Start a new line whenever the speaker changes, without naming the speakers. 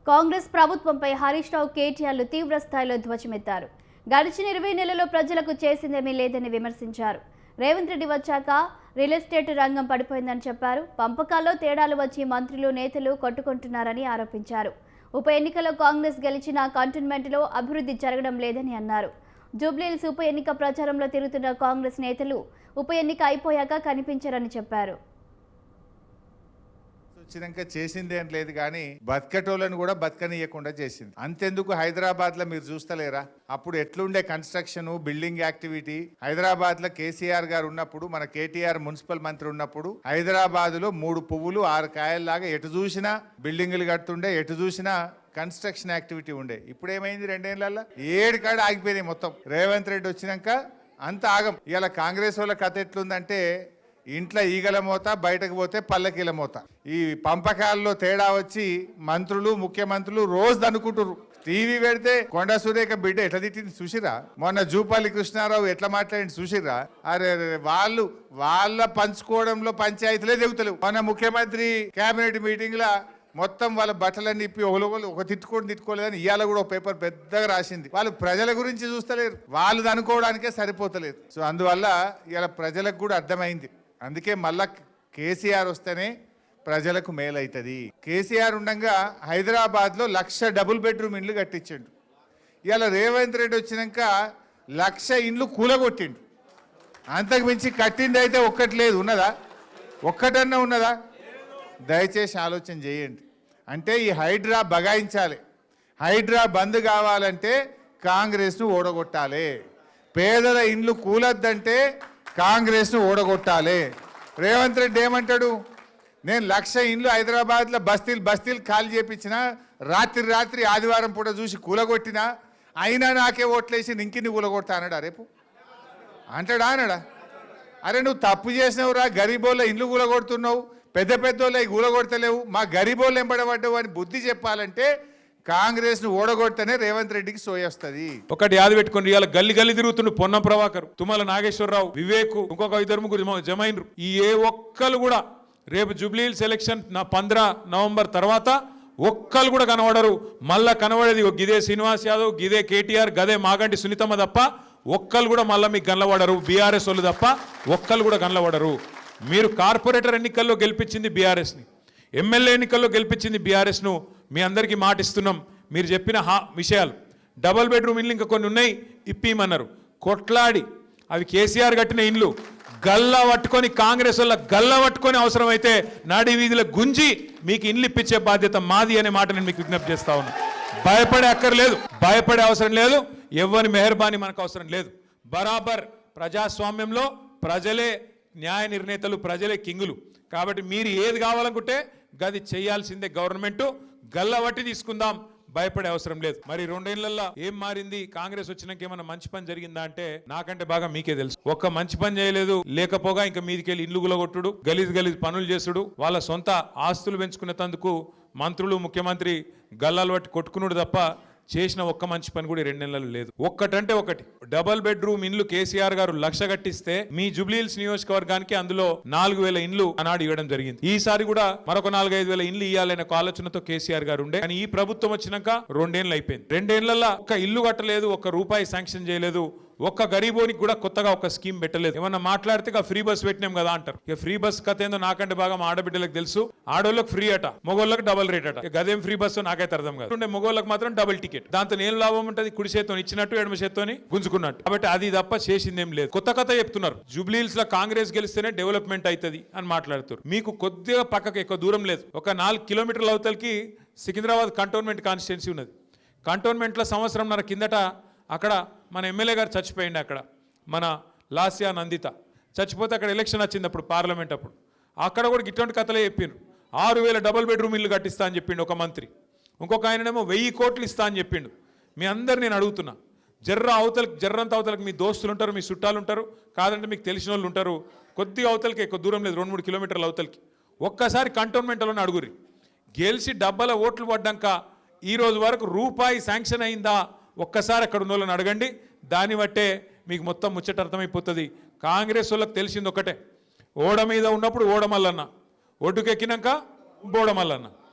కాంగ్రెస్ ప్రభుత్వంపై హరీష్ రావు కేటీఆర్లు తీవ్ర స్థాయిలో ధ్వజమెత్తారు. గడిచిన 20 నెలల్లో ప్రజలకు చేసిందేమీ లేదని విమర్శించారు. రేవంత్ రెడ్డి వచ్చాక రియల్ ఎస్టేట్ రంగం పడిపోయిందని చెప్పారు. పంపకాల్లో తేడాలు వచ్చి మంత్రులు నేతలు కొట్టుకుంటున్నారని ఆరోపించారు. ఉప ఎన్నికలో కాంగ్రెస్ గెలిచిన కంటోన్మెంట్లో అభివృద్ధి జరగడం లేదని అన్నారు. జూబ్లీహిల్స్ ఉప ఎన్నిక ప్రచారంలో తిరుగుతున్న కాంగ్రెస్ నేతలు ఉప ఎన్నిక అయిపోయాక కనిపించారని చెప్పారు.
వచ్చినాక చేసింది ఏం లేదు కానీ బతకటోళ్ళని కూడా బతకనీయకుండా చేసింది. అంతెందుకు హైదరాబాద్ లో మీరు చూస్తలేరా? అప్పుడు ఎట్లుండే కన్స్ట్రక్షన్ బిల్డింగ్ యాక్టివిటీ. హైదరాబాద్ లో కేసీఆర్ గారు ఉన్నప్పుడు, మన కేటీఆర్ మున్సిపల్ మంత్రి ఉన్నప్పుడు హైదరాబాద్ లో 3 పువ్వులు 6 కాయల్లాగా ఎటు చూసినా బిల్డింగులు కడుతుండే, ఎటు చూసినా కన్స్ట్రక్షన్ యాక్టివిటీ ఉండే. ఇప్పుడు ఏమైంది? 2 ఏళ్లలో 7 కాడ ఆగిపోయినాయి మొత్తం. రేవంత్ రెడ్డి వచ్చినాక అంత ఆగం. ఇలా కాంగ్రెస్ వాళ్ళ కథ ఎట్లుందంటే ఇంట్లో ఈగల మోత, బయటకు పోతే పల్లకీల మోత. ఈ పంపకాల్లో తేడా వచ్చి మంత్రులు ముఖ్యమంత్రులు రోజు అనుకుంటున్నారు. టీవీ పెడితే కొండ సురేఖ బిడ్డ ఎట్లా తిట్టింది చూసిరా? మొన్న జూపల్లి కృష్ణారావు ఎట్లా మాట్లాడింది చూసిరా? అరే వాళ్ళ పంచుకోవడంలో పంచాయతీలే దిగుతలేవు. మన ముఖ్యమంత్రి కేబినెట్ మీటింగ్ లా మొత్తం వాళ్ళ బట్టలన్నీ ఇప్పి ఒక తిట్టుకోలేదని ఇవాళ కూడా ఒక పేపర్ పెద్దగా రాసింది. వాళ్ళు ప్రజల గురించి చూస్తలేరు, వాళ్ళు అనుకోవడానికే సరిపోతలేదు. సో అందువల్ల ఇవాళ ప్రజలకు కూడా అర్థమైంది. అందుకే మళ్ళా కేసీఆర్ వస్తేనే ప్రజలకు మేలవుతుంది. కేసీఆర్ ఉండగా హైదరాబాద్లో 1,00,000 డబుల్ బెడ్రూమ్ ఇండ్లు కట్టించిండు. ఇవాళ రేవంత్ రెడ్డి వచ్చినాక 1,00,000 ఇండ్లు కూలగొట్టిండు. అంతకు మించి కట్టింది అయితే ఒక్కటి లేదు. ఉన్నదా? ఒక్కటన్నా ఉన్నదా? దయచేసి ఆలోచన చేయండి. అంటే ఈ హైడ్రా బగాయించాలి. హైడ్రా బంద్ కావాలంటే కాంగ్రెస్ను ఓడగొట్టాలి. పేదల ఇండ్లు కూలద్దంటే కాంగ్రెస్ను ఓడగొట్టాలి. రేవంత్ రెడ్డి ఏమంటాడు? నేను 1,00,000 ఇండ్లు హైదరాబాద్లో బస్తీలు ఖాళీ చేపించిన, రాత్రి ఆదివారం పూట చూసి కూలగొట్టినా, అయినా నాకే ఓట్లేసి ఇంకిన్ని కూలగొడతా అన్నాడా? రేపు అనడా? అరే నువ్వు తప్పు చేసినవురా, గరీబోళ్ళ ఇండ్లు కూలగొడుతున్నావు, పెద్దోళ్ళ కూలగొడతలేవు, మా గరీబోళ్ళు ఎంబడబడ్డావు అని బుద్ధి చెప్పాలంటే కాంగ్రెస్ ను ఓడగొడితేనే రేవంత్ రెడ్డికి సోయొస్తుంది.
ఒకటి యాద పెట్టుకుని ఇవాళ గల్లి తిరుగుతుండు పొన్నం ప్రభాకర్, తుమ్మల నాగేశ్వరరావు, వివేక్, ఇంకొక 2-3 జమైనరు. ఈ ఏ ఒక్కరు కూడా రేపు జూబ్లీహిల్స్ ఎలక్షన్ 15 నవంబర్ తర్వాత ఒక్కరు కూడా కనబడరు. మళ్ళా కనబడేది గిదే శ్రీనివాస్ యాదవ్, గిదే కేటీఆర్, గదే మాగంటి సునీతమ్మ తప్ప ఒక్కరు కూడా మళ్ళీ మీకు గనలబడరు. బీఆర్ఎస్ వాళ్ళు తప్ప ఒక్కరు కూడా గనలబడరు. మీరు కార్పొరేటర్ ఎన్నికల్లో గెలిపించింది బీఆర్ఎస్ని, ఎమ్మెల్యే ఎన్నికల్లో గెలిపించింది బీఆర్ఎస్ను. మీ అందరికీ మాటిస్తున్నాం. మీరు చెప్పిన విషయాలు, డబల్ బెడ్రూమ్ ఇండ్లు ఇంకా కొన్ని ఉన్నాయి, ఇప్పిమన్నారు. కొట్లాడి అవి కేసీఆర్ కట్టిన ఇండ్లు గల్లా పట్టుకొని, కాంగ్రెస్ వల్ల గల్లా పట్టుకొని అవసరమైతే నాడి వీధిలో గుంజి మీకు ఇండ్లు ఇప్పించే బాధ్యత మాది అనే మాట నేను మీకు విజ్ఞప్తి చేస్తా ఉన్నా. భయపడే అక్కర్లేదు, భయపడే అవసరం లేదు, ఎవ్వరి మెహర్బానీ మనకు అవసరం లేదు. బరాబర్ ప్రజాస్వామ్యంలో ప్రజలే న్యాయ నిర్ణేతలు, ప్రజలే కింగులు. కాబట్టి మీరు ఏది కావాలనుకుంటే గది చేయాల్సిందే. గవర్నమెంట్ గల్లవట్టి తీసుకుందాం, భయపడే అవసరం లేదు. మరి 2 ఏళ్లలో ఏం మారింది? కాంగ్రెస్ వచ్చినాక ఏమన్నా మంచి పని జరిగిందా అంటే నాకంటే బాగా మీకే తెలుసు. ఒక్క మంచి పని చేయలేదు. లేకపోగా ఇంకా మీదికెళ్ళి ఇండ్లు గులగొట్టుడు, గలీజ్ పనులు చేసుడు, వాళ్ళ సొంత ఆస్తులు పెంచుకునేందుకు మంత్రులు ముఖ్యమంత్రి గల్లాలు పట్టి కొట్టుకున్నాడు తప్ప చేసిన ఒక్క మంచి పని కూడా 2 నెలలు లేదు. ఒక్కటంటే ఒకటి, డబల్ బెడ్రూమ్ ఇండ్లు కేసీఆర్ గారు 1,00,000 కట్టిస్తే మీ జూబ్లీహిల్స్ నియోజకవర్గానికి అందులో 4,000 ఇండ్లు ఆనాడు ఇవ్వడం జరిగింది. ఈసారి కూడా మరొక 4-5 ఇండ్లు ఇవ్వాలనే ఆలోచనతో కేసీఆర్ గారు ఉండే. కానీ ఈ ప్రభుత్వం వచ్చినాక 2 ఏళ్ళు అయిపోయింది. 2 ఏళ్లలో ఒక్క ఇల్లు కట్టలేదు, ఒక్క రూపాయి శాంక్షన్ చేయలేదు, ఒక్క గరీబోనికి కూడా కొత్తగా ఒక స్కీమ్ పెట్టలేదు. ఏమన్నా మాట్లాడితే ఫ్రీ బస్ పెట్టినాం కదా అంటారు. ఇక ఫ్రీ బస్ కథ ఏందో నాకంటే బాగా మా ఆడబిడ్డలకు తెలుసు. ఆడోళ్ళకి ఫ్రీ అట, మొగోళ్ళకి డబల్ రేట్ అట. గదేం ఫ్రీ బస్సు నాకైతే అర్థం కాదు. మొగోళ్ళకి మాత్రం డబుల్ టికెట్. దాంతో నేను లాభం ఉంటుంది? కుడి చేత్తో ఇచ్చినట్టు ఎడమ చేత్తోని గుంజుకున్నట్టు. కాబట్టి అది తప్ప చేసిందేం లేదు. కొత్త కథ చెప్తున్నారు. జూబ్లీహిల్స్ లో కాంగ్రెస్ గెలిస్తేనే డెవలప్మెంట్ అవుతుంది అని మాట్లాడుతారు. మీకు కొద్దిగా పక్కకు ఎక్కువ దూరం లేదు, ఒక 4 కిలోమీటర్ల అవతలకి సికింద్రాబాద్ కంటోన్మెంట్ కాన్స్టిట్యున్సీ ఉన్నది. కంటోన్మెంట్లో సంవత్సరంన్నర కిందట అక్కడ మన ఎమ్మెల్యే గారు చచ్చిపోయింది. అక్కడ మన లాస్యా నందిత చచ్చిపోతే అక్కడ ఎలక్షన్ వచ్చింది అప్పుడు, పార్లమెంట్ అప్పుడు. అక్కడ కూడా ఇటువంటి కథలే చెప్పిండ్రు. 6,000 డబుల్ బెడ్రూమ్ ఇల్లు కట్టిస్తా అని చెప్పిండు ఒక మంత్రి. ఇంకొక ఆయననేమో 1,000 కోట్లు ఇస్తా అని చెప్పిండు. మీ అందరు నేను అడుగుతున్నా, జర్రంత అవతలకి మీ దోస్తులు ఉంటారు, మీ చుట్టాలు ఉంటారు, కాదంటే మీకు తెలిసిన వాళ్ళు ఉంటారు. కొద్దిగా అవతలకి ఎక్కువ దూరం లేదు, 2-3 కిలోమీటర్ల అవతలకి. ఒక్కసారి కంటోన్మెంట్లోనే అడుగురి. గెలిచి డబ్బల ఓట్లు పడ్డాక ఈ రోజు వరకు రూపాయి శాంక్షన్ అయిందా ఒక్కసారి అక్కడ ఉన్న వాళ్ళని అడగండి. దాన్ని బట్టే మీకు మొత్తం ముచ్చట అర్థమైపోతుంది. కాంగ్రెస్ వాళ్ళకి తెలిసింది ఒకటే, ఓడ మీద ఉన్నప్పుడు ఓడమల్లన్న, ఒడ్డుకెక్కినాక బోడమల్లన్న.